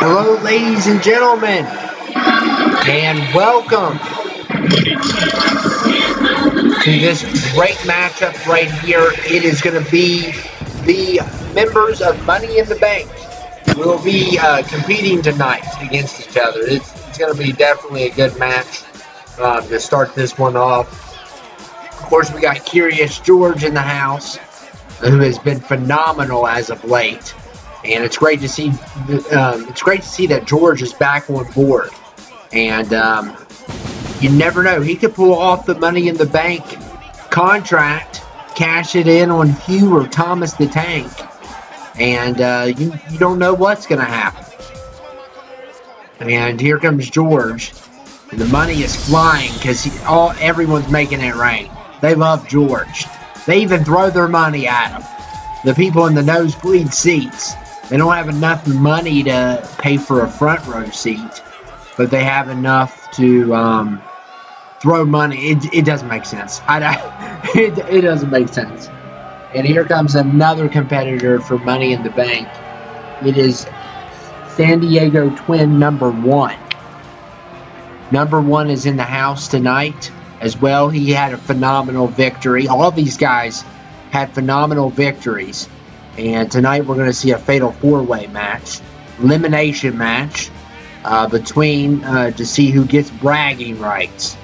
Hello, ladies and gentlemen, and welcome to this great matchup right here. It is going to be the members of Money in the Bank will be competing tonight against each other. It's going to be definitely a good match to start this one off. Of course, we got Curious George in the house, who has been phenomenal as of late. And it's great to see. That George is back on board, and you never know, he could pull off the Money in the Bank contract, cash it in on Hugh or Thomas the Tank, and you don't know what's going to happen. And here comes George, and the money is flying because everyone's making it rain. They love George. They even throw their money at him. The people in the nosebleed seats. They don't have enough money to pay for a front row seat, but they have enough to throw money. It doesn't make sense. It doesn't make sense. And here comes another competitor for Money in the Bank. It is San Diego Twin number 1. Number 1 is in the house tonight as well. He had a phenomenal victory. All of these guys had phenomenal victories. And tonight we're going to see a fatal 4-way match, elimination match between to see who gets bragging rights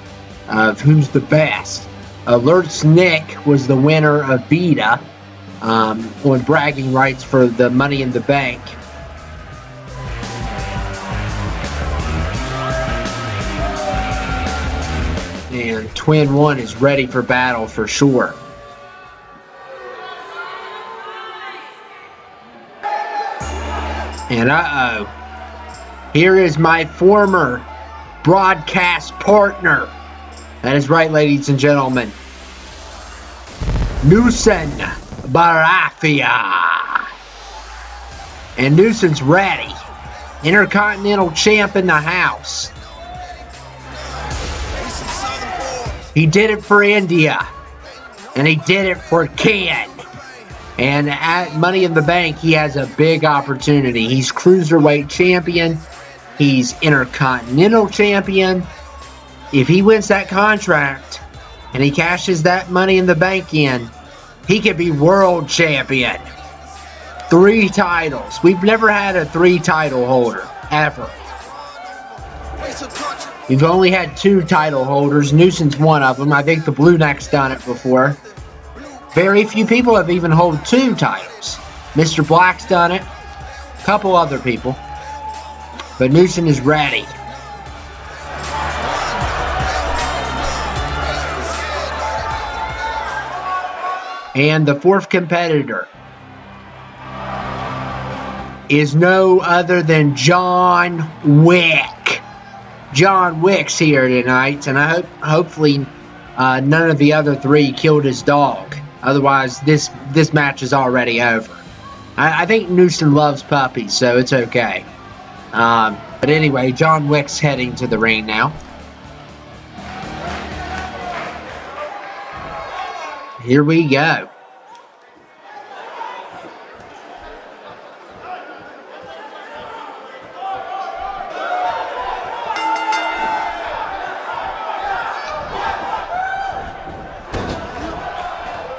of who's the best. Alerts Nick was the winner of Beta on bragging rights for the Money in the Bank. And Twin 1 is ready for battle for sure. And here is my former broadcast partner. That is right, ladies and gentlemen. Newson Barafia. And Newson's ready. Intercontinental champ in the house. He did it for India. And he did it for Ken. And at Money in the Bank, he has a big opportunity. He's Cruiserweight champion. He's Intercontinental champion. If he wins that contract and he cashes that Money in the Bank in, he could be world champion. 3 titles. We've never had a 3-title holder, ever. We've only had 2 title holders. Newson's one of them. I think the Blue Neck's done it before. Very few people have even held 2 titles. Mr. Black's done it. A couple other people. But Newson is ready. And the 4th competitor is no other than John Wick. John Wick's here tonight, and I hopefully none of the other 3 killed his dog. Otherwise, this match is already over. I think Newson loves puppies, so it's okay. But anyway, John Wick's heading to the ring now. Here we go.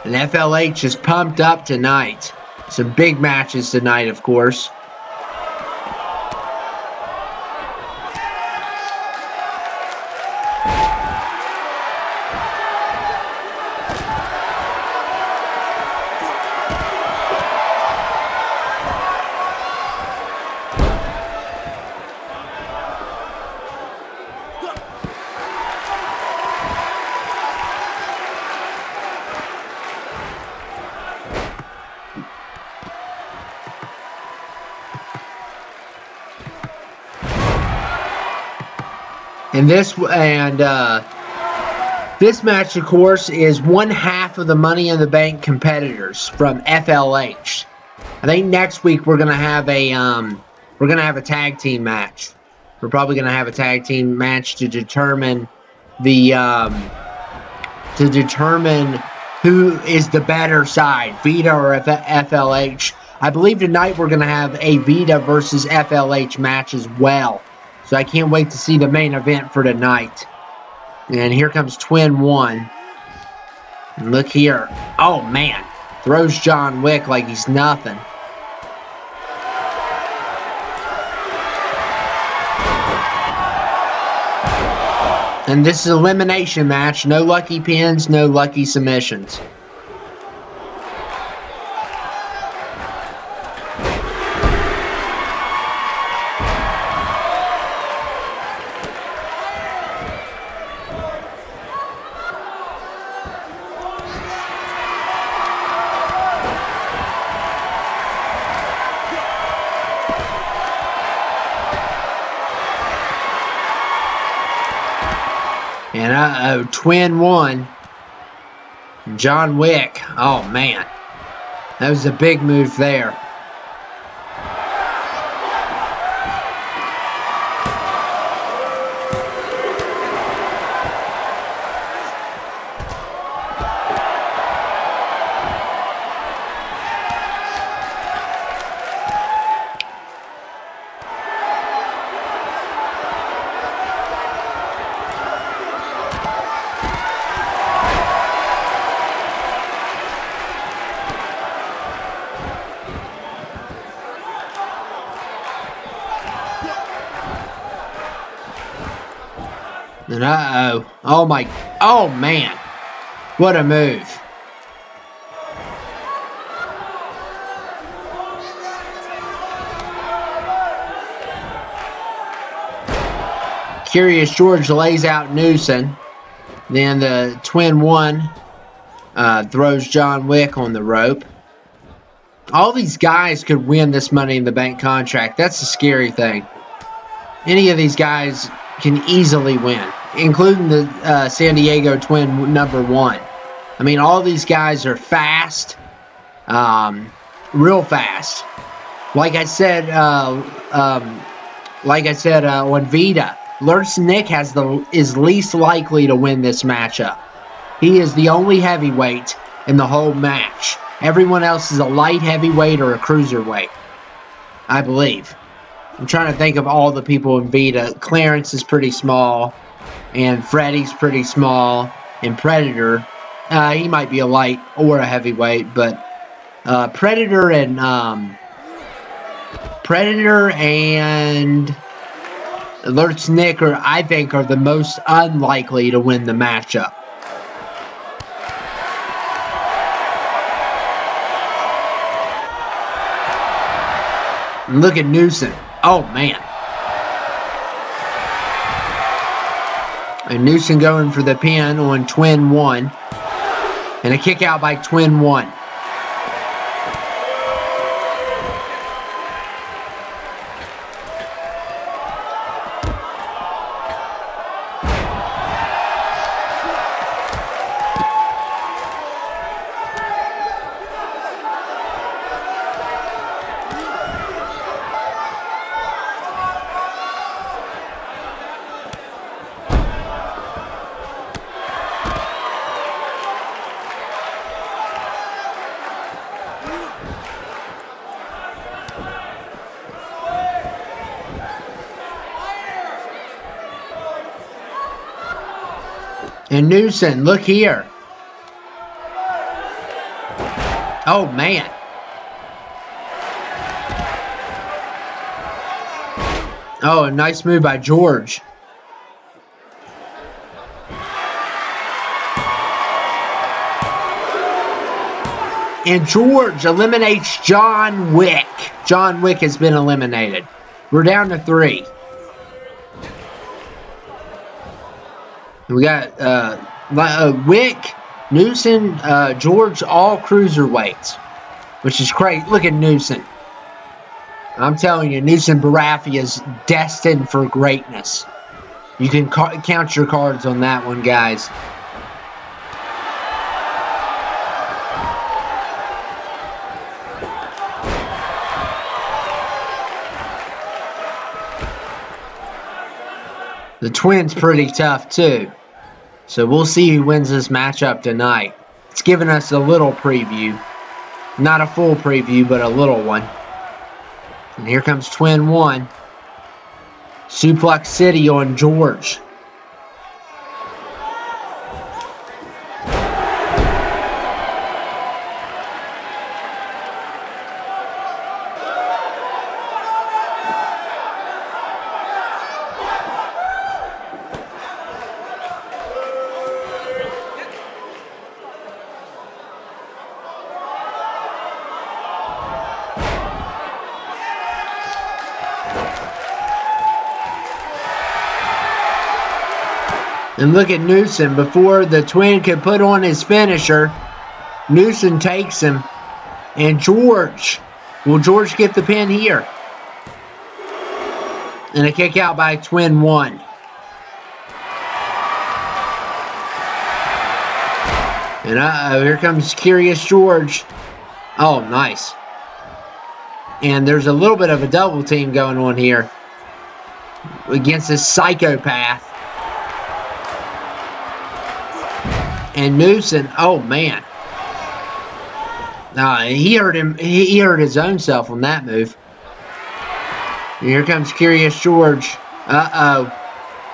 And FLH is pumped up tonight. Some big matches tonight, of course. And this match, of course, is 1/2 of the Money in the Bank competitors from FLH. I think next week we're gonna have a tag team match. We're probably gonna have a tag team match to determine who is the better side, Vita or FLH. I believe tonight we're going to have a Vita versus FLH match as well. So I can't wait to see the main event for tonight. And here comes Twin 1. And look here. Oh, man. Throws John Wick like he's nothing. And this is an elimination match. No lucky pins, no lucky submissions. And Twin 1. John Wick. Oh, man. That was a big move there. And oh my, oh man, what a move. Curious George lays out Newson. Then the Twin 1 throws John Wick on the rope. All these guys could win this Money in the Bank contract. That's the scary thing. Any of these guys can easily win, including the San Diego Twin number 1. I mean, all these guys are fast, real fast. Like I said on Vita, Lurch Nick is least likely to win this matchup. He is the only heavyweight in the whole match. Everyone else is a light heavyweight or a cruiserweight, I believe. I'm trying to think of all the people in Vita. Clarence is pretty small, and Freddy's pretty small, and Predator, he might be a light or a heavyweight, but Predator and Lurch Nick I think are the most unlikely to win the matchup. And look at Newson. Oh, man. And Newson going for the pin on Twin 1. And a kick out by Twin 1. And Newson, look here. Oh, man. Oh, a nice move by George. And George eliminates John Wick. John Wick has been eliminated. We're down to 3. We got Wick, Newson, George, all cruiserweights, which is great. Look at Newson. I'm telling you, Newson Barafi is destined for greatness. You can count your cards on that one, guys. The Twin's pretty tough, too. So we'll see who wins this matchup tonight. It's giving us a little preview. Not a full preview, but a little one. And here comes Twin 1. Suplex City on George. And look at Newsom. Before the Twin could put on his finisher, Newsom takes him. And George. Will George get the pin here? And a kick out by Twin 1. And uh-oh, here comes Curious George. Oh, nice. And there's a little bit of a double team going on here against this psychopath. And Newsom, oh man. He hurt him. He hurt his own self on that move. And here comes Curious George. Uh-oh.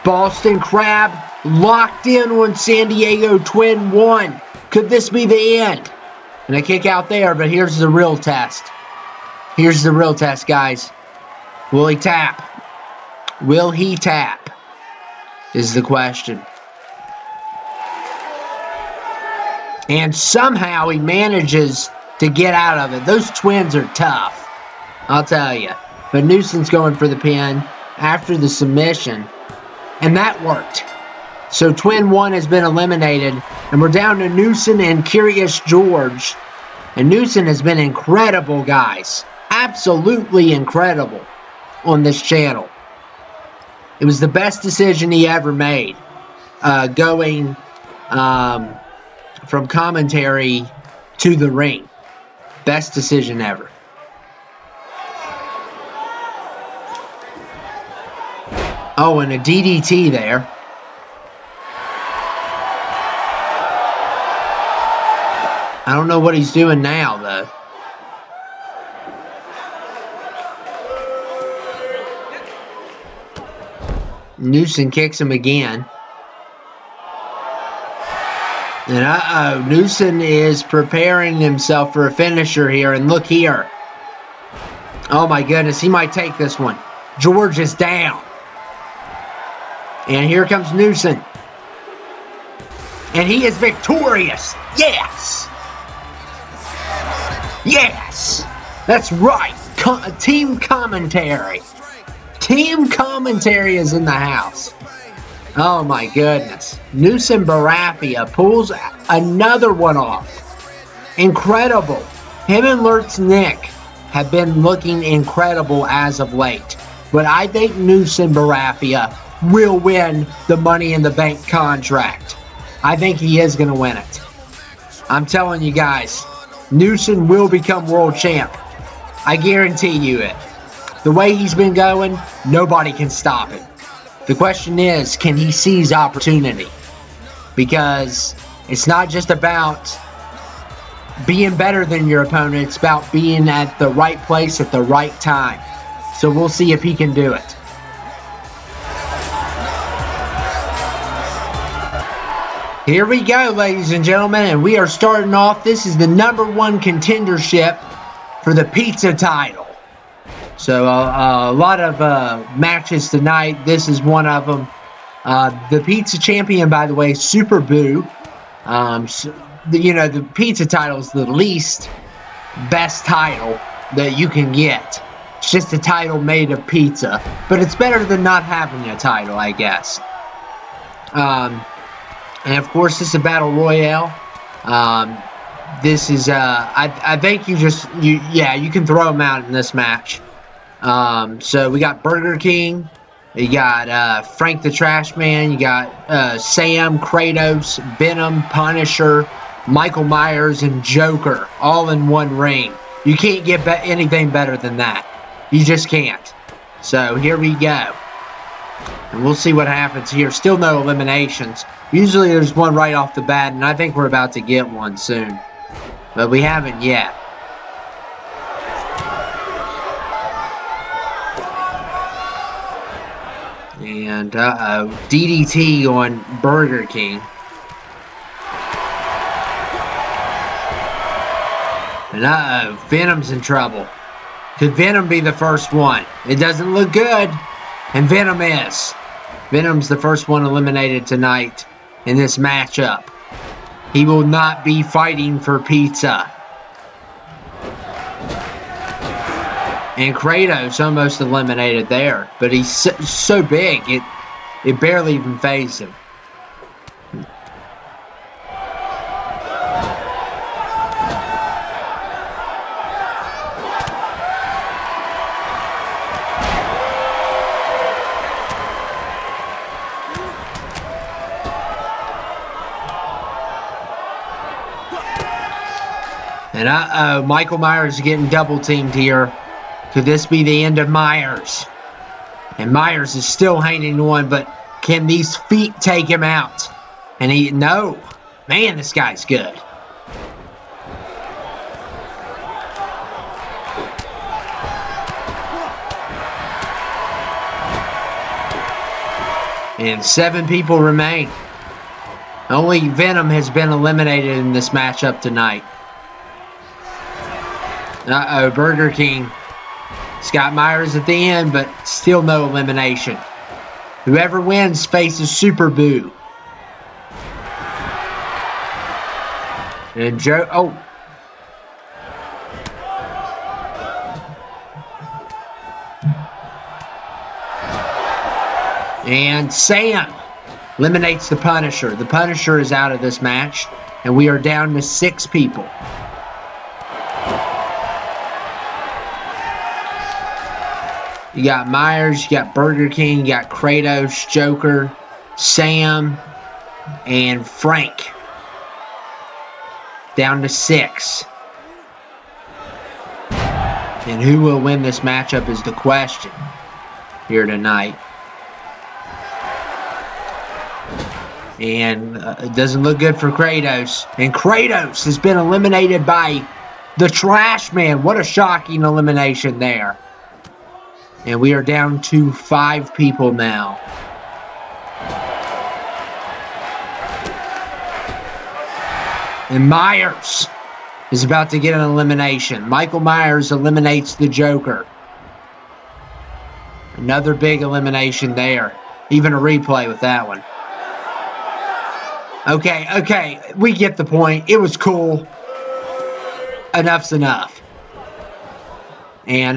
Boston Crab locked in on San Diego Twin 1. Could this be the end? And a kick out there, but here's the real test. Here's the real test, guys. Will he tap? Will he tap? Is the question. And somehow he manages to get out of it. Those Twins are tough, I'll tell you. But Newsom's going for the pin after the submission. And that worked. So Twin 1 has been eliminated. And we're down to Newsom and Curious George. And Newsom has been incredible, guys. Absolutely incredible on this channel. It was the best decision he ever made. Going from commentary to the ring. Best decision ever. Oh, and a DDT there. I don't know what he's doing now, though. Newsom kicks him again. And uh-oh, Newsom is preparing himself for a finisher here. And look here. Oh my goodness, he might take this one. George is down. And here comes Newsom. And he is victorious. Yes. Yes. That's right. Team commentary. Team commentary is in the house. Oh my goodness. Newsom Barafia pulls another one off. Incredible. Him and Lurtz Nick have been looking incredible as of late. But I think Newsom Barafia will win the Money in the Bank contract. I think he is going to win it. I'm telling you guys, Newsom will become world champ. I guarantee you it. The way he's been going, nobody can stop him. The question is, can he seize opportunity? Because it's not just about being better than your opponent. It's about being at the right place at the right time. So we'll see if he can do it. Here we go, ladies and gentlemen, and we are starting off. This is the #1 contendership for the pizza title. So a lot of matches tonight. This is one of them. The pizza champion, by the way, Super Boo. The pizza title is the least best title that you can get. It's just a title made of pizza, but it's better than not having a title, I guess. And of course, this is a battle royale. This is I think you can throw them out in this match. So we got Burger King, you got Frank the Trash Man, you got Sam, Kratos, Venom, Punisher, Michael Myers, and Joker all in one ring. You can't get anything better than that. You just can't. So here we go. And we'll see what happens here. Still no eliminations. Usually there's one right off the bat, and I think we're about to get one soon. But we haven't yet. And DDT on Burger King. And Venom's in trouble. Could Venom be the first one? It doesn't look good. And Venom is. Venom's the first one eliminated tonight in this matchup. He will not be fighting for pizza. And Kratos almost eliminated there. But he's so big, it barely even fazed him. And Michael Myers is getting double teamed here. Could this be the end of Myers? And Myers is still hanging on, but can these feet take him out? And no. Man, this guy's good. And 7 people remain. Only Venom has been eliminated in this matchup tonight. Burger King. Scott Myers at the end, but still no elimination. Whoever wins faces Super Boo. And Joe. Oh. And Sam eliminates the Punisher. The Punisher is out of this match. And we are down to 6 people. You got Myers, you got Burger King, you got Kratos, Joker, Sam, and Frank. Down to 6. And who will win this matchup is the question here tonight. And it doesn't look good for Kratos. And Kratos has been eliminated by the Trash Man. What a shocking elimination there. And we are down to 5 people now. And Myers is about to get an elimination. Michael Myers eliminates the Joker. Another big elimination there. Even a replay with that one. Okay, we get the point. It was cool. Enough's enough. And,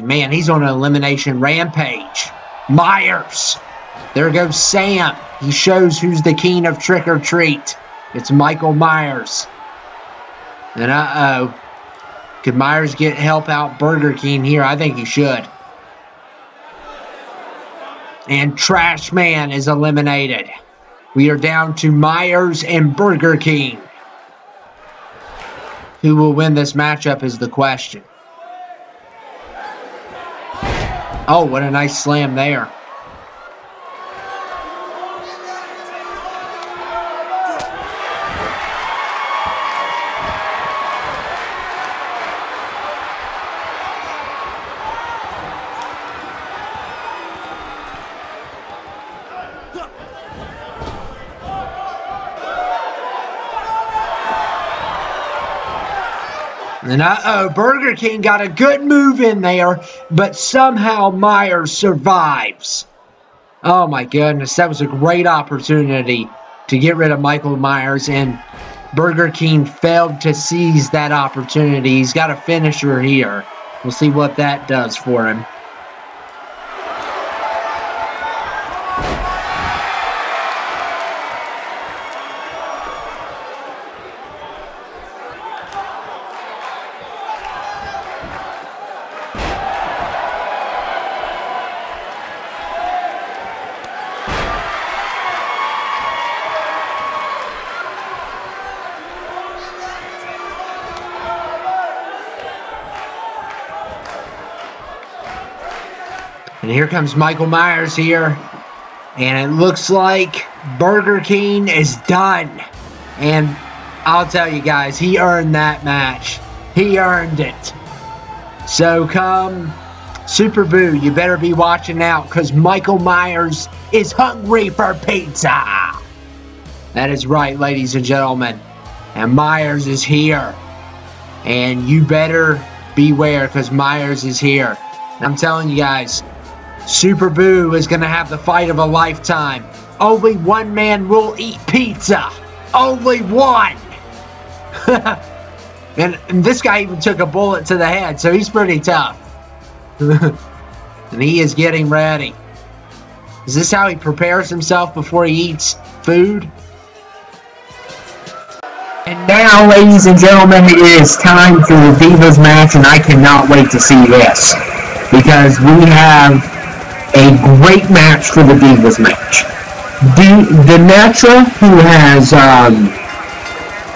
man, he's on an elimination rampage. Myers. There goes Sam. He shows who's the king of trick or treat. It's Michael Myers. And, could Myers help out Burger King here? I think he should. And Trash Man is eliminated. We are down to Myers and Burger King. Who will win this matchup is the question. Oh, what a nice slam there. And Burger King got a good move in there, but somehow Myers survives. Oh my goodness, that was a great opportunity to get rid of Michael Myers, and Burger King failed to seize that opportunity. He's got a finisher here. We'll see what that does for him. And here comes Michael Myers here. And it looks like Burger King is done. And I'll tell you guys, he earned that match. He earned it. So come Super Boo, you better be watching out because Michael Myers is hungry for pizza. That is right, ladies and gentlemen. And Myers is here. And you better beware because Myers is here. And I'm telling you guys, Super Boo is going to have the fight of a lifetime. Only one man will eat pizza. Only one. and this guy even took a bullet to the head, so he's pretty tough. And he is getting ready. Is this how he prepares himself before he eats food? And now, ladies and gentlemen, it is time for the Divas match, and I cannot wait to see this. Because we have a great match for the Divas match. Denetra, who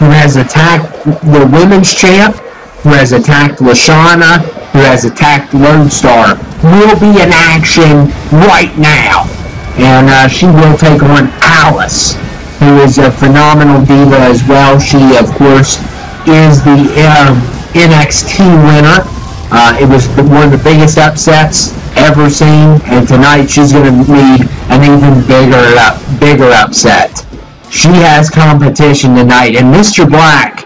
has attacked the women's champ, who has attacked Lashana, who has attacked Lone Star, will be in action right now. And she will take on Alice, who is a phenomenal diva as well. She, of course, is the NXT winner. It was one of the biggest upsets ever seen, and tonight she's going to need an even bigger upset. She has competition tonight, and Mr. Black,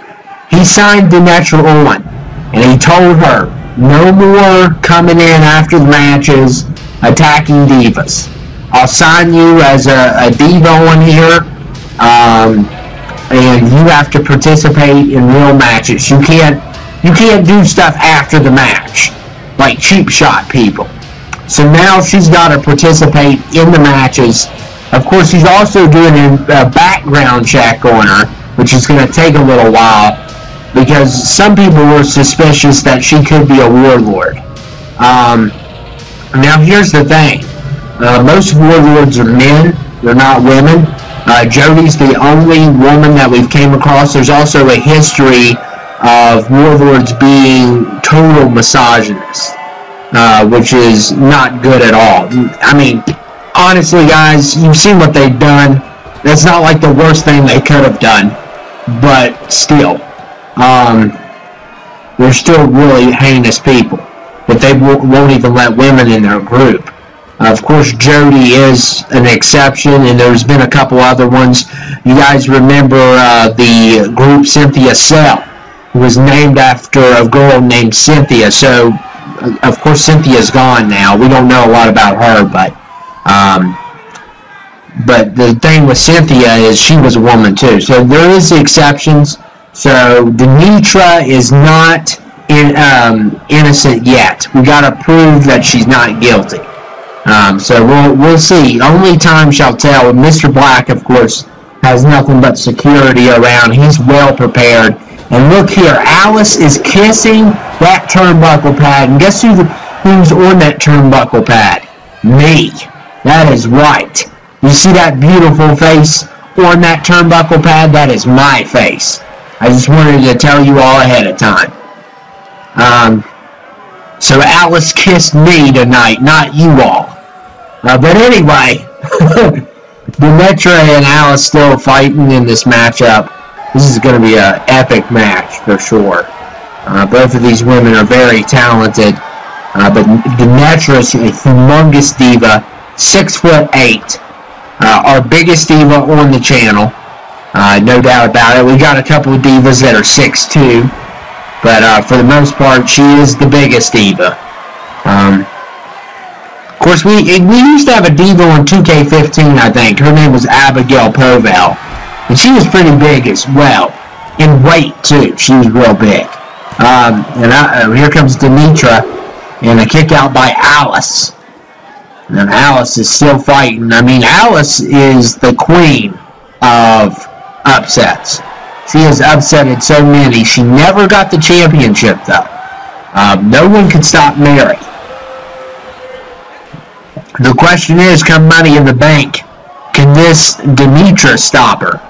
he signed Denetra on, and he told her, no more coming in after the matches attacking divas. I'll sign you as a diva on here, and you have to participate in real matches. You can't do stuff after the match, like cheap shot people. So now she's got to participate in the matches. Of course, he's also doing a background check on her, which is going to take a little while, because some people were suspicious that she could be a warlord. Now here's the thing. Most warlords are men, they're not women. Jody's the only woman that we've came across. There's also a history of warlords being total misogynists, which is not good at all. I mean, honestly, guys, you've seen what they've done. That's not like the worst thing they could have done, but still, they're still really heinous people. But they won't even let women in their group. Of course, Jody is an exception, and there's been a couple other ones. You guys remember the group Cynthia Cell, who was named after a girl named Cynthia. So, of course, Cynthia's gone now. We don't know a lot about her, but the thing with Cynthia is she was a woman too. So there is exceptions. So Denetra is not innocent yet. We got to prove that she's not guilty. So we'll see. Only time shall tell. And Mr. Black, of course, has nothing but security around. He's well prepared. And look here, Alice is kissing that turnbuckle pad. And guess who's on that turnbuckle pad? Me. That is right. You see that beautiful face on that turnbuckle pad? That is my face. I just wanted to tell you all ahead of time. So Alice kissed me tonight, not you all. But anyway, Denetra and Alice still fighting in this matchup. This is going to be an epic match for sure. Both of these women are very talented. But Denetra is a humongous diva, 6'8". Our biggest diva on the channel, no doubt about it. We got a couple of divas that are 6'2", but for the most part, she is the biggest diva. Of course, we used to have a diva on 2K15, I think. Her name was Abigail Povell, and she was pretty big as well, in weight too. She was real big. And here comes Denetra, and a kick out by Alice. And Alice is still fighting. I mean, Alice is the queen of upsets. She has upsetted so many. She never got the championship, though. No one could stop Mary. The question is, come Money in the Bank, can this Denetra stop her?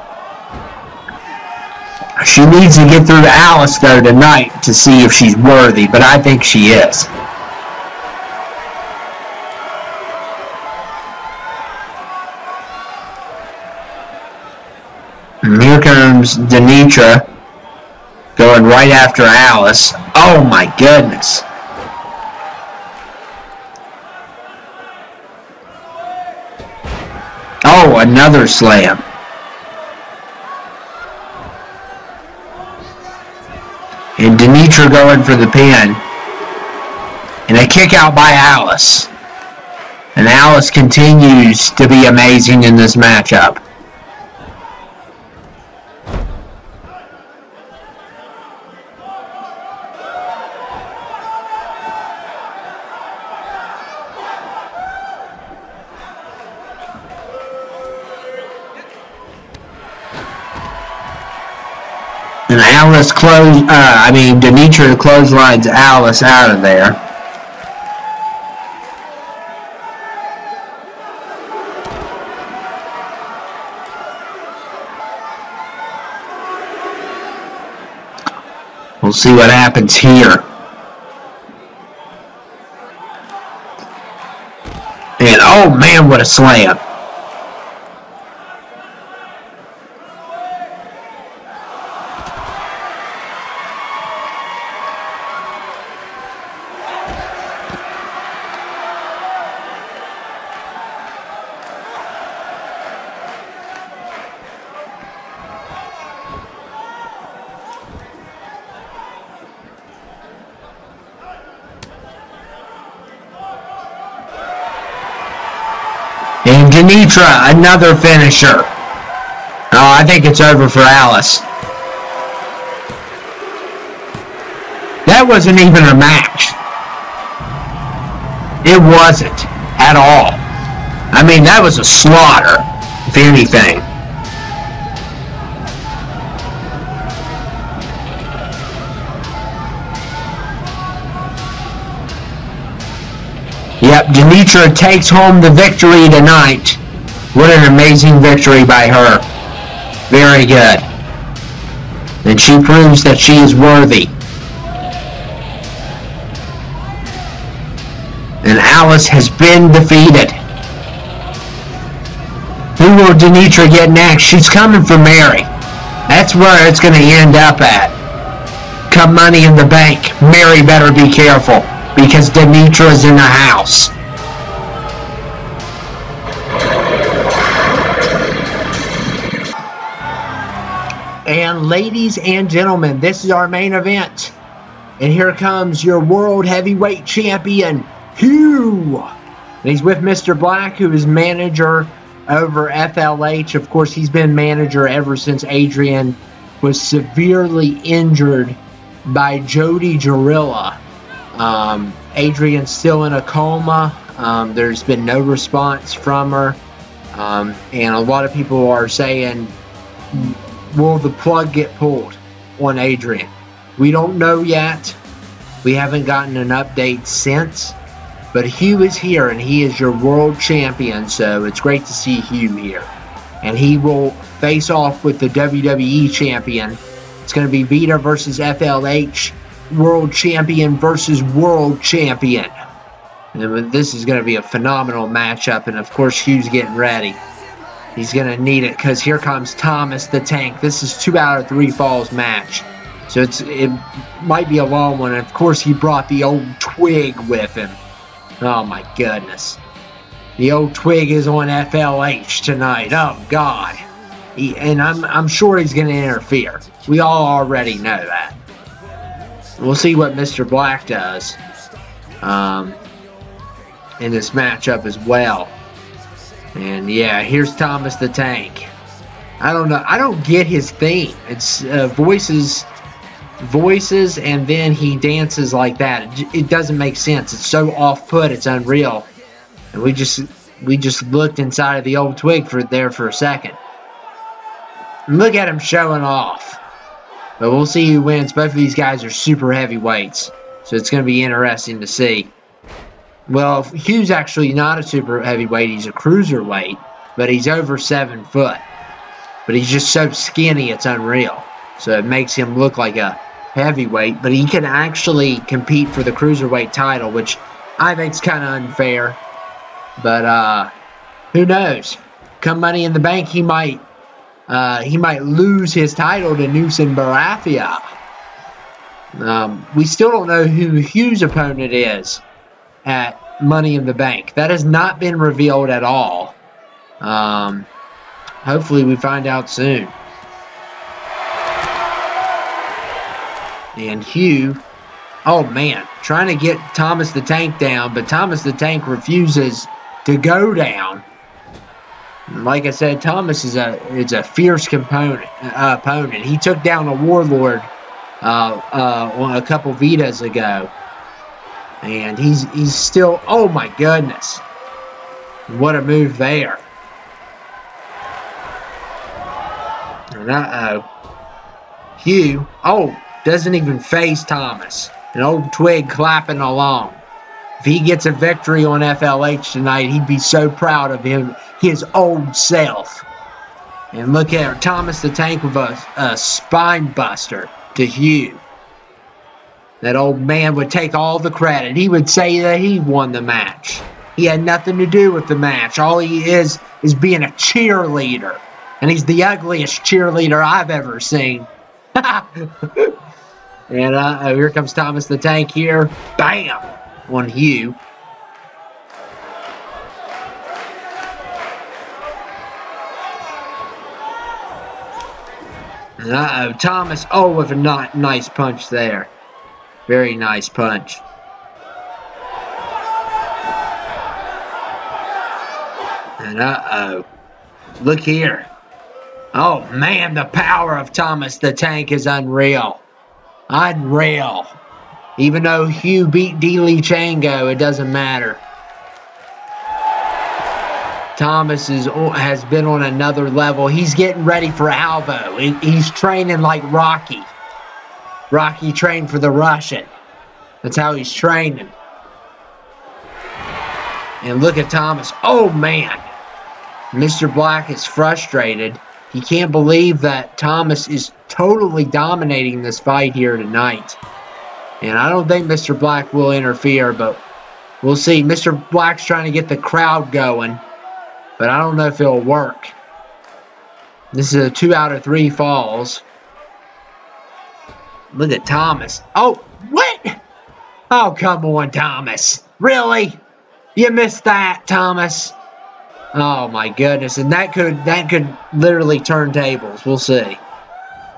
She needs to get through to Alice, though, tonight to see if she's worthy, but I think she is. And here comes Denetra going right after Alice. Oh my goodness. Oh, another slam. And Denetra going for the pin. And a kick out by Alice. And Alice continues to be amazing in this matchup. And Denetra clotheslines Alice out of there. We'll see what happens here. And oh man, what a slam. And Denetra, another finisher. Oh, I think it's over for Alice. That wasn't even a match. It wasn't at all. I mean, that was a slaughter, if anything. Yep, Denetra takes home the victory tonight. What an amazing victory by her. Very good. And she proves that she is worthy. And Alice has been defeated. Who will Denetra get next? She's coming for Mary. That's where it's going to end up at. Come Money in the Bank. Mary better be careful, because Denetra's in the house. And ladies and gentlemen, this is our main event. And here comes your World Heavyweight Champion, Hugh. And he's with Mr. Black, who is manager over FLH. Of course, he's been manager ever since Adrian was severely injured by Jody Gorilla. Adrian's still in a coma. There's been no response from her. And a lot of people are saying, will the plug get pulled on Adrian? We don't know yet. We haven't gotten an update since. But Hugh is here, and he is your world champion, so it's great to see Hugh here. And he will face off with the WWE champion. It's going to be Vita versus FLH. World champion versus world champion. And this is going to be a phenomenal matchup, and of course Hugh's getting ready. He's going to need it, because here comes Thomas the Tank. This is 2 out of 3 falls match. So it might be a long one. And of course he brought the old Twig with him. Oh my goodness. The old Twig is on FLH tonight. Oh God. And I'm sure he's going to interfere. We all already know that. We'll see what Mr. Black does in this matchup as well. And yeah, here's Thomas the Tank. I don't know. I don't get his theme. It's voices, and then he dances like that. It doesn't make sense. It's so off-put. It's unreal. And we just looked inside of the old Twig for a second. And look at him showing off. But we'll see who wins. Both of these guys are super heavyweights, so it's going to be interesting to see. Well, Hugh's actually not a super heavyweight. He's a cruiserweight, but he's over 7 foot. But he's just so skinny, it's unreal. So it makes him look like a heavyweight, but he can actually compete for the cruiserweight title, which I think is kind of unfair. But who knows? Come Money in the Bank, he might lose his title to Nusin Barafia. We still don't know who Hugh's opponent is at Money in the Bank. That has not been revealed at all. Hopefully we find out soon. And Hugh, oh man, trying to get Thomas the Tank down, but Thomas the Tank refuses to go down. Like I said, Thomas is a fierce opponent. He took down a Warlord a couple Vitas ago, and he's still. Oh my goodness, what a move there! And Hugh, doesn't even face Thomas. An old twig clapping along. If he gets a victory on FLH tonight, he'd be so proud of his old self. And look at Thomas the Tank with a spine buster to Hugh. That old man would take all the credit. He would say that he won the match. He had nothing to do with the match. All he is being a cheerleader. And he's the ugliest cheerleader I've ever seen. And here comes Thomas the Tank here. Bam! On Hugh. And Thomas, with a nice punch there. Very nice punch. And look here. Oh man, the power of Thomas the Tank is unreal. Unreal. Even though Hugh beat Dealey Chango, it doesn't matter. Thomas has been on another level. He's getting ready for Alvo. He's training like Rocky. Rocky trained for the Russian. That's how he's training. And look at Thomas. Oh, man. Mr. Black is frustrated. He can't believe that Thomas is totally dominating this fight here tonight. And I don't think Mr. Black will interfere, but we'll see. Mr. Black's trying to get the crowd going, but I don't know if it'll work. This is a 2 out of 3 falls. Look at Thomas. Oh, what? Oh, come on, Thomas. Really? You missed that, Thomas. Oh, my goodness. And that could literally turn tables. We'll see.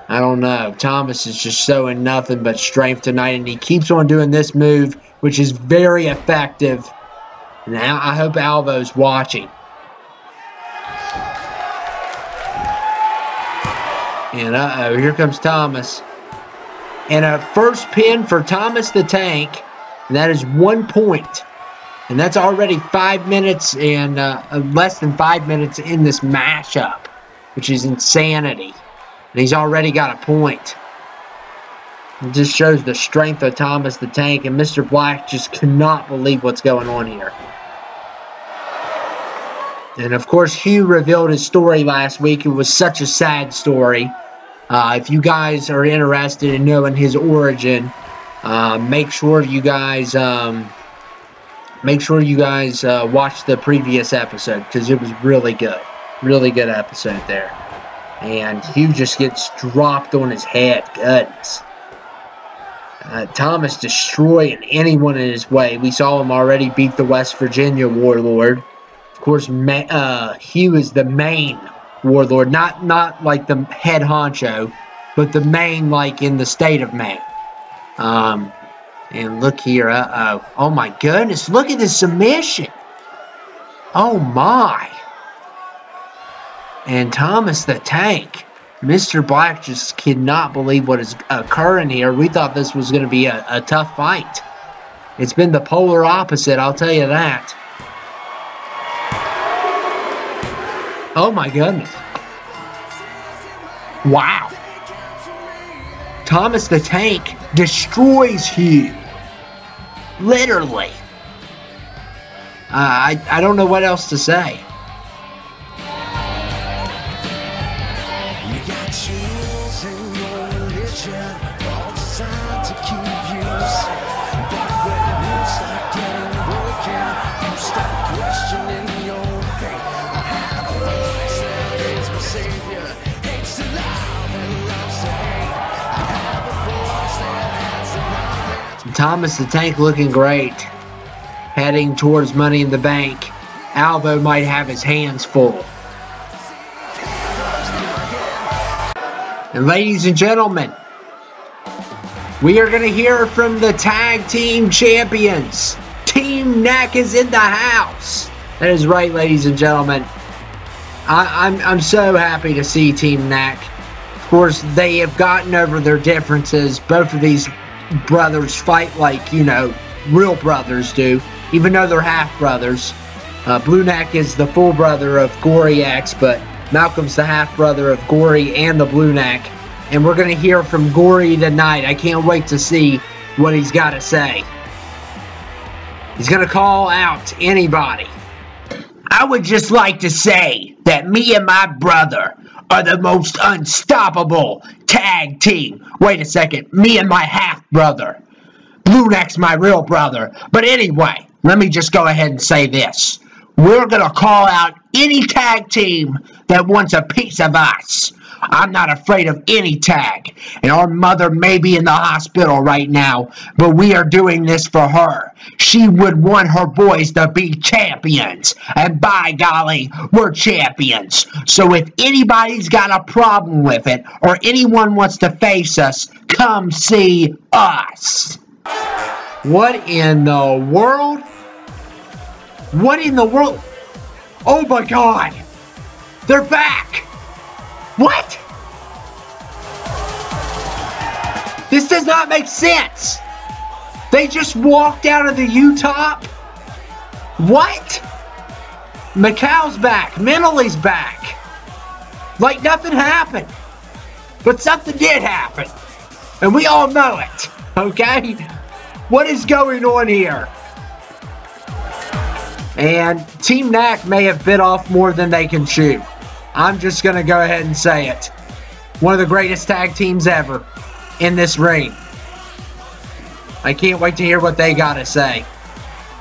I don't know. Thomas is just showing nothing but strength tonight, and he keeps on doing this move, which is very effective. And I hope Alvo's watching. And here comes Thomas. And a first pin for Thomas the Tank, and that is 1 point. And that's already 5 minutes and less than 5 minutes in this matchup, which is insanity. And he's already got a point. It just shows the strength of Thomas the Tank, and Mr. Black just cannot believe what's going on here. And of course, Hugh revealed his story last week. It was such a sad story. If you guys are interested in knowing his origin, make sure you guys watch the previous episode, because it was really good. Really good episode there. And Hugh just gets dropped on his head. Goodness. Thomas destroying anyone in his way. We saw him already beat the West Virginia Warlord. Of course, Hugh is the main Warlord. Not like the head honcho, but the main, like in the state of Maine. And look here. Oh my goodness. Look at this submission. Oh my. And Thomas the Tank. Mr. Black just cannot believe what is occurring here. We thought this was going to be a tough fight. It's been the polar opposite, I'll tell you that. Oh my goodness. Wow. Thomas the Tank destroys Hugh. Literally. I don't know what else to say. Thomas the Tank looking great. Heading towards Money in the Bank. Alvo might have his hands full. And ladies and gentlemen, we are going to hear from the tag team champions. Team Neck is in the house. That is right, ladies and gentlemen. I'm so happy to see Team Neck. Of course, they have gotten over their differences. Both of these brothers fight like, you know, real brothers do, even though they're half brothers. Blue Neck is the full brother of Gory X, but Malcolm's the half brother of Gory and the Blue Neck. And we're going to hear from Gory tonight. I can't wait to see what he's got to say. He's going to call out anybody. I would just like to say that me and my brother are the most unstoppable tag team. Wait a second. Me and my half-brother. Blue Neck's my real brother. But anyway, let me just go ahead and say this. We're going to call out any tag team that wants a piece of us. I'm not afraid of any tag. And our mother may be in the hospital right now, but we are doing this for her. She would want her boys to be champions. And by golly, we're champions. So if anybody's got a problem with it, or anyone wants to face us, come see us. What in the world? What in the world? Oh my God! They're back! What? This does not make sense. They just walked out of the U-top? What? Macau's back. Mentally back. Like nothing happened. But something did happen. And we all know it. Okay? What is going on here? And Team Neck may have bit off more than they can chew. I'm just going to go ahead and say it. One of the greatest tag teams ever in this ring. I can't wait to hear what they got to say.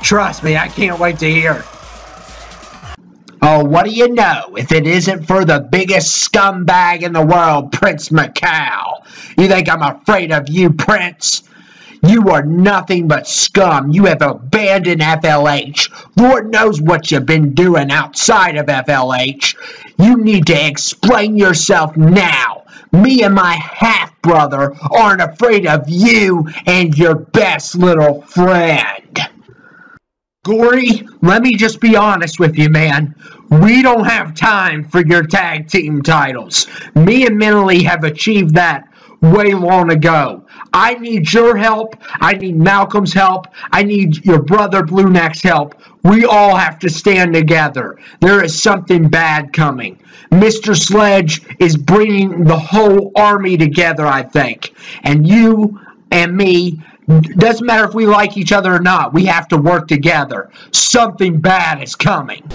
Trust me, I can't wait to hear. Oh, what do you know? If it isn't for the biggest scumbag in the world, Prince Macau. You think I'm afraid of you, Prince? You are nothing but scum. You have abandoned FLH. Lord knows what you've been doing outside of FLH. You need to explain yourself now. Me and my half-brother aren't afraid of you and your best little friend. Gory, let me just be honest with you, man. We don't have time for your tag team titles. Me and Mentally have achieved that way long ago. I need your help. I need Malcolm's help. I need your brother Blue Neck's help. We all have to stand together. There is something bad coming. Mr. Sledge is bringing the whole army together, I think. And you and me, doesn't matter if we like each other or not, we have to work together. Something bad is coming.